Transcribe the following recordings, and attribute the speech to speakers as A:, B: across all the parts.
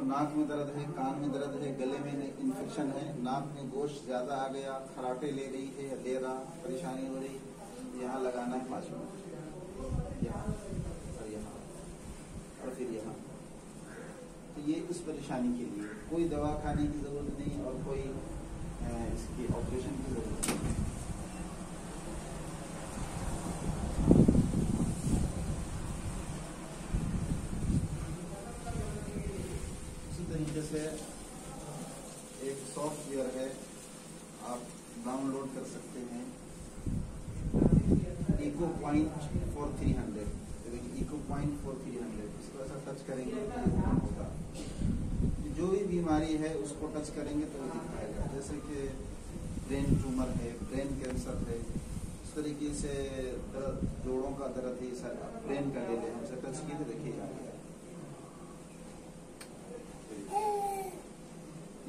A: इसको नाक में दर्द है, कान में दर्द है, गले में इन्फेक्शन है, नाक में गोश्त ज्यादा आ गया, खराटे ले रही है, ले रहा, परेशानी हो रही, यहाँ लगाना है 5 मिनट, यहाँ और यहाँ और फिर यहाँ। तो ये इस परेशानी के लिए कोई दवा खाने की जरूरत नहीं और कोई इसकी ऑपरेशन की जरूरत नहीं। जैसे एक सॉफ्टवेयर है, आप डाउनलोड कर सकते हैं, echo point for 300। Echo point for 300 इसको ऐसा टच करेंगे तो ओपन होगा। जो भी बीमारी है उसको टच करेंगे तो वो दिखाएगा। जैसे कि ब्रेन ट्यूमर है, ब्रेन कैंसर है, इस तरीके से दर्द, जोड़ों का दर्द है, सर ब्रेन का ले लें, हमसे टच किए तो देखिए आ गया।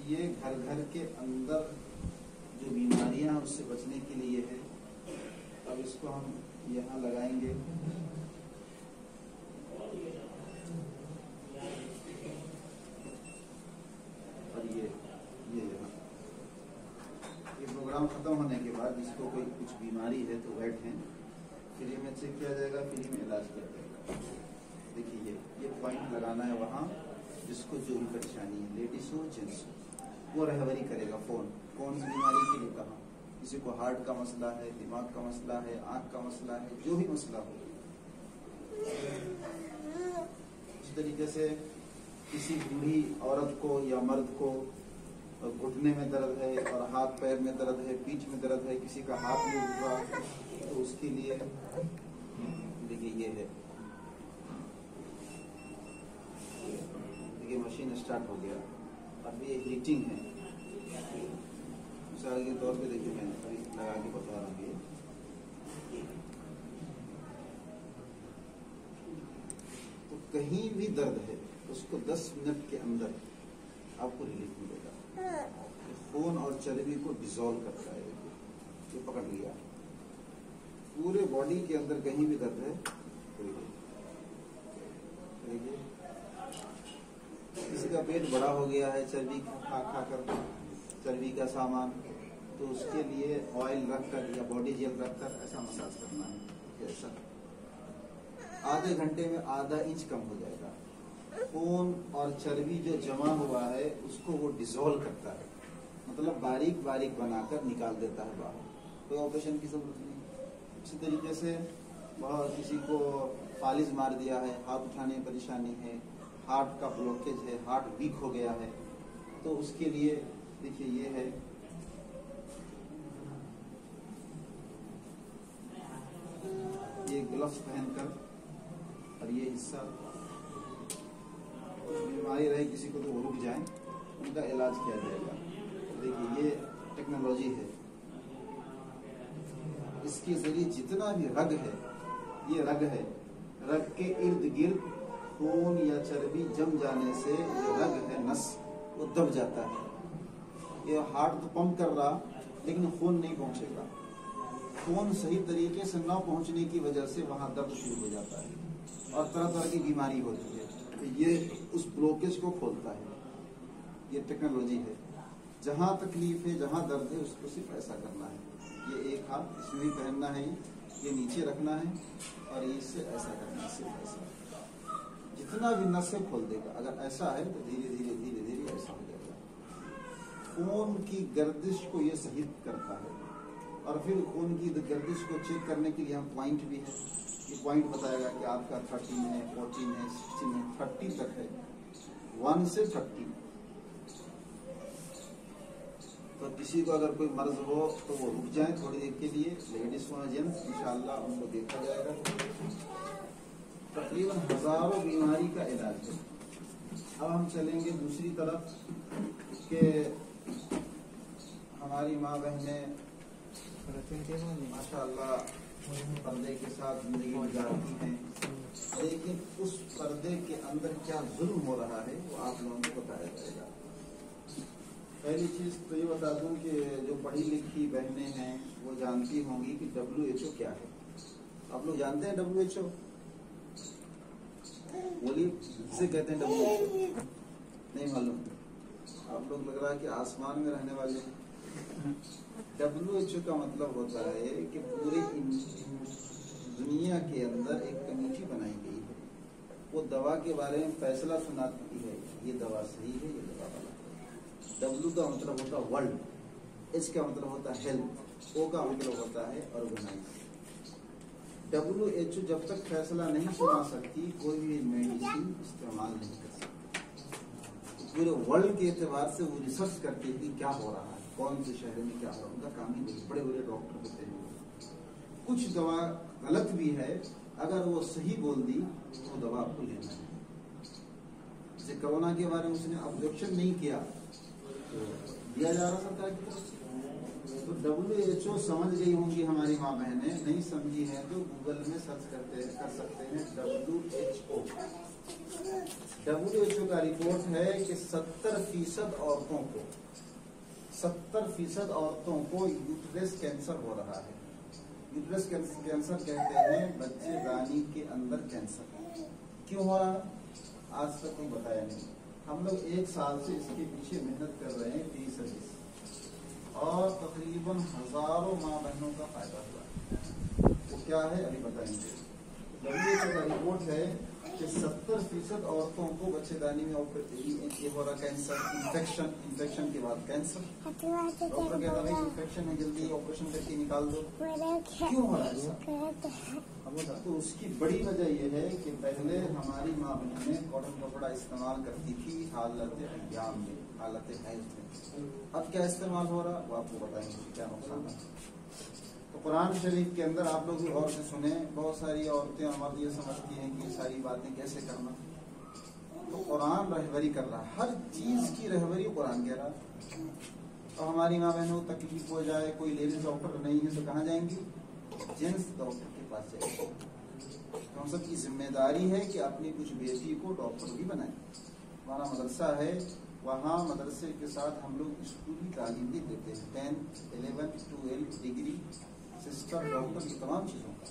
A: ये घर घर के अंदर जो बीमारियां उससे बचने के लिए है। अब इसको हम यहाँ लगाएंगे, और ये यहाँ ये प्रोग्राम खत्म होने के बाद जिसको कोई कुछ बीमारी है तो बैठें, फ्री में चेक किया जाएगा, फ्री में इलाज किया जाएगा। देखिए ये पॉइंट लगाना है वहाँ जिसको जो भी परेशानी है, लेडीज हो जेंट्स हो, वो रहबरी करेगा फोन कौन सी बीमारी के लिए कहा। किसी को हार्ट का मसला है, दिमाग का मसला है, आंख का मसला है, जो भी मसला हो। इस तरीके से किसी बूढ़ी औरत को या मर्द को घुटने में दर्द है और हाथ पैर में दर्द है, पीठ में दर्द है, किसी का हाथ नहीं उठ रहा, तो उसके लिए देखिए ये है, देखिए मशीन स्टार्ट हो गया। अब ये हीटिंग है, मिसाल के तौर पे देखिए मैं अभी लगा के बता रहा हूँ। तो कहीं भी दर्द है उसको 10 मिनट के अंदर आपको रिलीफ मिलेगा। खून और चर्बी को डिसॉल्व करता है। ये पकड़ लिया, पूरे बॉडी के अंदर कहीं भी दर्द है, देखिए किसी का पेट बड़ा हो गया है चर्बी खा खा कर, चर्बी का सामान, तो उसके लिए ऑयल रखकर या बॉडी जेल रखकर ऐसा मसाज करना है। ऐसा आधे घंटे में आधा इंच कम हो जाएगा। खून और चर्बी जो जमा हुआ है उसको वो डिसॉल्व करता है, मतलब बारीक बारीक बनाकर निकाल देता है बाहर। कोई ऑपरेशन की जरूरत नहीं। इसी तरीके से बहुत किसी को फालिज मार दिया है, हाथ उठाने में परेशानी है, हार्ट का ब्लॉकेज है, हार्ट वीक हो गया है, तो उसके लिए देखिए ये है, ये ग्लव्स पहनकर और ये हिस्सा, कुछ बीमारी रहे किसी को तो वो रुक जाए, उनका इलाज किया जाएगा। देखिए ये टेक्नोलॉजी है, इसके जरिए जितना भी रग है, ये रग है, रग के इर्द गिर्द खून या चर्बी जम जाने से जो रग है, नस, वो दब जाता है। ये हार्ट तो पंप कर रहा लेकिन खून नहीं पहुंचेगा। खून सही तरीके से न पहुंचने की वजह से वहां दर्द शुरू हो जाता है और तरह तरह की बीमारी होती है। तो ये उस ब्लॉकेज को खोलता है। ये टेक्नोलॉजी है। जहां तकलीफ है, जहां दर्द है, उसको सिर्फ ऐसा करना है। ये एक हाथ इसमें भी पहनना है, ये नीचे रखना है और इससे ऐसा करना है, सिर्फ ऐसा। जितना भी नसें खोल देगा। अगर ऐसा है तो धीरे धीरे धीरे धीरे ऐसा हो जाएगा। खून की गर्दिश को ये सही करता है। और फिर खून की गर्दिश को चेक करने के लिए हम पॉइंट भी है, ये पॉइंट बताएगा कि आपका 13 है, 14 है, 16 है, 30 तक है, 1 से 30। तो किसी को अगर कोई मर्ज हो तो वो रुक जाए थोड़ी देर के लिए, लेडीज हो जेंट्स, इंशाल्लाह उनको देखा जाएगा। तकरीबन हजारों बीमारी का इलाज है। अब हम चलेंगे दूसरी तरफ के हमारी माँ बहनें माशाअल्लाह पर्दे के साथ जिंदगी गुजारती हैं, लेकिन उस पर्दे के अंदर क्या जुल्म हो रहा है वो आप लोगों को बताया जाएगा। पहली चीज तो ये बता दूं कि जो पढ़ी लिखी बहनें हैं वो जानती होंगी कि WHO क्या है। आप लोग जानते हैं WHO? बोलिए, किसे कहते हैं WHO? नहीं मालूम? आप लोग लग रहा है कि आसमान में रहने वाले हैं। WHO का मतलब होता है कि पूरी दुनिया के अंदर एक कमेटी बनाई गई है, वो दवा के बारे में फैसला सुनाती है, ये दवा सही है, ये दवा गलत है। W का मतलब होता है वर्ल्ड, H का मतलब होता है हेल्थ, O का मतलब होता है ऑर्गेनाइज। WHO जब तक फैसला नहीं सुना सकती कोई भी मेडिसिन इस्तेमाल नहीं कर सकती। पूरे वर्ल्ड के एतबार से वो रिसर्च करते हैं कि क्या हो रहा है, कौन से शहर में क्या हो रहा है। उनका काम ही नहीं, बड़े बड़े डॉक्टर होते हैं। कुछ दवा गलत भी है, अगर वो सही बोल दी तो दवा आपको लेना है। जैसे कोरोना के बारे में उसने ऑब्जेक्शन नहीं किया तो दिया जा रहा सरकार की तरफ से। तो WHO समझ गई होंगी हमारी माँ बहनें, नहीं समझी है तो गूगल में सर्च कर सकते हैं WHO। WHO का रिपोर्ट है कि 70% औरतों को यूट्रस कैंसर हो रहा है। यूट्रस कैंसर कहते हैं बच्चेदानी के अंदर कैंसर। क्यों हो रहा है आज तक कोई बताया नहीं। हम लोग 1 साल से इसके पीछे मेहनत कर रहे हैं 30 और तकरीबन हजारों माँ बहनों का फायदा हुआ। वो क्या है अभी बताएंगे। WHO का रिपोर्ट है कि 70% औरतों को बच्चेदानी में ये हो रहा कैंसर, इन्फेक्शन के बाद कैंसर। डॉक्टर कहता है इन्फेक्शन है, जल्दी ऑपरेशन करके निकाल दो। क्यों हो रहा है ऐसा? तो उसकी बड़ी वजह यह है कि पहले हमारी माँ बहनें कॉटन कपड़ा इस्तेमाल करती थी हालत अय्याम में, हालत हैज में। अब क्या इस्तेमाल हो रहा वो आपको बताएंगे क्या नुकसान है। तो कुरान शरीफ के अंदर आप लोग भी गौर से सुने, बहुत सारी औरतें और मर्द ये समझती हैं कि सारी बातें कैसे करना। तो कुरान रहबरी कर रहा है, हर चीज की रहबरी कुरान कह रहा है। और हमारी माँ बहनों तकलीफ हो जाए, कोई लेडीज डॉक्टर नहीं है तो कहाँ जाएंगी? जेंट्स डॉक्टर के पास जाएंगे। तो हम सब की जिम्मेदारी है कि अपनी कुछ बेटी को डॉक्टर भी बनाए। हमारा मदरसा है, वहाँ मदरसे के साथ हम लोग स्कूली तालीम भी देते हैं, 10, 11, 12 डिग्री, सिस्टर, डॉक्टर की तमाम चीज़ों का।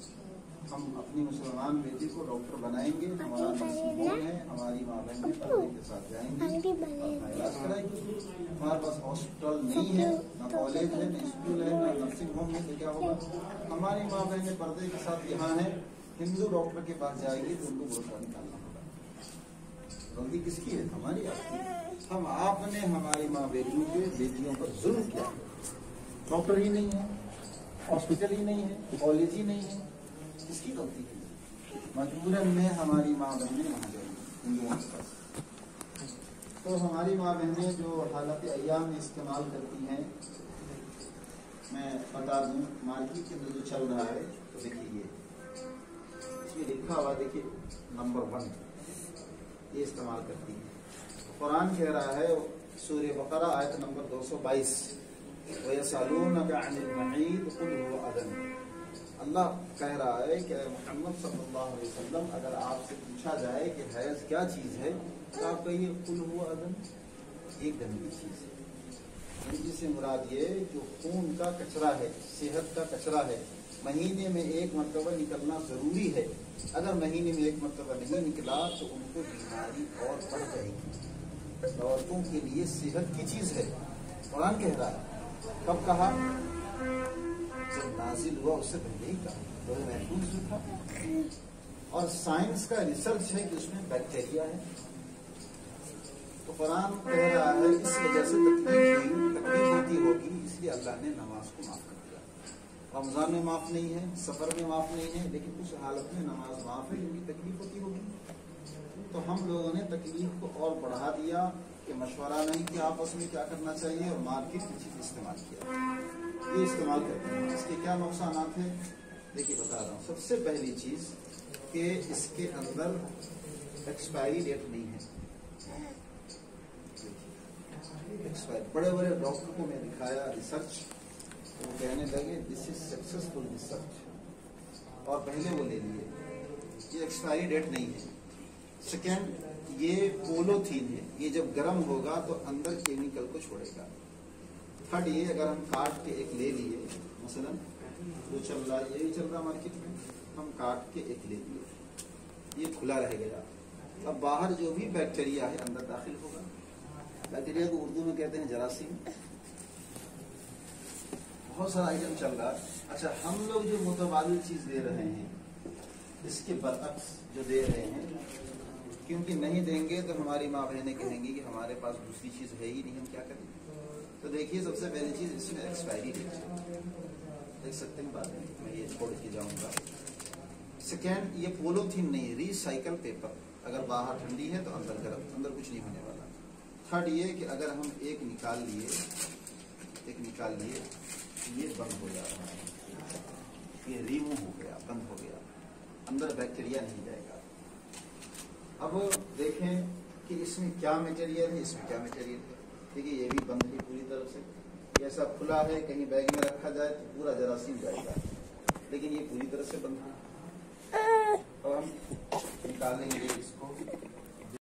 A: हम अपनी मुसलमान बेटी को डॉक्टर बनाएंगे। हमारा नर्सिंग होम है, हमारी माँ बहनें पर्दे के साथ जाएंगी, अपना इलाज कराएंगी। हमारे पास हॉस्पिटल नहीं है, ना कॉलेज है, ना स्कूल है, ना नर्सिंग होम है, तो क्या होगा? हमारी माँ बहनें पर्दे के साथ यहाँ है, हिंदू डॉक्टर के पास जाएगी तो उनको गुस्सा निकालना होगा। गलती किसकी है? हमारी आपकी। हम आपने हमारी माँ बेटियों पर जुल्म किया। डॉक्टर ही नहीं है, हॉस्पिटल ही नहीं है, कॉलेज ही नहीं है, किसकी गलती है? मजबूरन में हमारी माँ बहनें वहाँ जाएंगी हिंदुओं के पास। तो हमारी माँ बहनें जो हालत अय्याम में इस्तेमाल करती हैं, मैं बता दूं मार्केट के अंदर जो चल रहा है, तो देखिए इसमें लिखा हुआ, देखिए नंबर 1 ये इस्तेमाल करती है। कुरान कह रहा है सूरह बकरा आयत नंबर 222, वयसअलूनका अनिल महीद कुल हुवा अदन। अल्लाह कह रहा है कि मोहम्मद सल्लल्लाहु अलैहि वसल्लम, अगर आपसे पूछा जाए कि हैज क्या चीज है तो आप कहिए कुल हुवा अदन, एक गंदी चीज है। गंदी से मुराद ये जो खून का कचरा है, सेहत का कचरा है, महीने में 1 मरतबा निकलना जरूरी है। अगर महीने में 1 मरतबा नहीं निकला तो उनको बीमारी और बढ़ जाएगी। औरतों के लिए सेहत की चीज है, कुरान कह रहा है। कब कहा? जब नाजिल हुआ उससे पहले ही कहा, तो महफूज भी था। और साइंस का रिसर्च है कि उसमें बैक्टीरिया है। तो कुरान कह रहा है इस वजह से तकलीफ होती होगी, इसलिए अल्लाह ने नमाज को माफ कर दिया। रमजान में माफ नहीं है, सफर में माफ नहीं है, लेकिन उस हालत में नमाज माफ है क्योंकि तकलीफ होती होगी। तो हम लोगों ने तकलीफ को और बढ़ा दिया कि मशवरा नहीं किया आपस में क्या करना चाहिए, और मार्केट की चीज इस्तेमाल किया। ये इस्तेमाल करते हैं, इसके क्या नुकसान हैं देखिए बता रहा हूँ। सबसे पहली चीज कि इसके अंदर एक्सपायरी डेट नहीं है। बड़े बड़े डॉक्टर को मैं दिखाया रिसर्च, तो वो कहने लगे दिस इज सक्सेसफुल रिसर्च, और पहले वो ले लिए, ये एक्सपायरी डेट नहीं है। सेकेंड, ये पोलोथीन है, ये जब गर्म होगा तो अंदर केमिकल को छोड़ेगा। थर्ड, ये अगर हम काट के एक ले लिए, मसलन जो चल रहा है यही चल रहा मार्केट में, हम काट के एक ले लिए, ये खुला रह गया, अब बाहर जो भी बैक्टीरिया है अंदर दाखिल होगा, बैक्टीरिया को उर्दू में कहते हैं जरासीम। बहुत सारा आइटम चल रहा है। अच्छा, हम लोग जो मुतबादिल चीज दे रहे हैं इसके बरअक्स जो दे रहे हैं, क्योंकि नहीं देंगे तो हमारी माँ बहनें कहेंगी कि हमारे पास दूसरी चीज है ही नहीं, हम क्या करें। तो देखिए, सबसे पहली चीज इसमें एक्सपायरी डेट देख सकते हैं, बाद में मैं ये छोड़ के जाऊंगा। सेकेंड, ये पोलोथीन नहीं, रिसाइकल पेपर। अगर बाहर ठंडी है तो अंदर गर्म, अंदर कुछ नहीं होने वाला। थर्ड ये कि अगर हम एक निकाल लिए, ये बंद हो जा रहा है, ये रिमूव हो गया, बंद हो गया, अंदर बैक्टीरिया नहीं जाएगा। अब देखें कि इसमें क्या मटेरियल है, इसमें क्या मटेरियल है। देखिए, ये भी बंद है पूरी तरह से। ऐसा खुला है, कहीं बैग में रखा जाए तो पूरा जरासीम जाएगा, लेकिन ये पूरी तरह से बंद है। अब हम निकालेंगे इसको।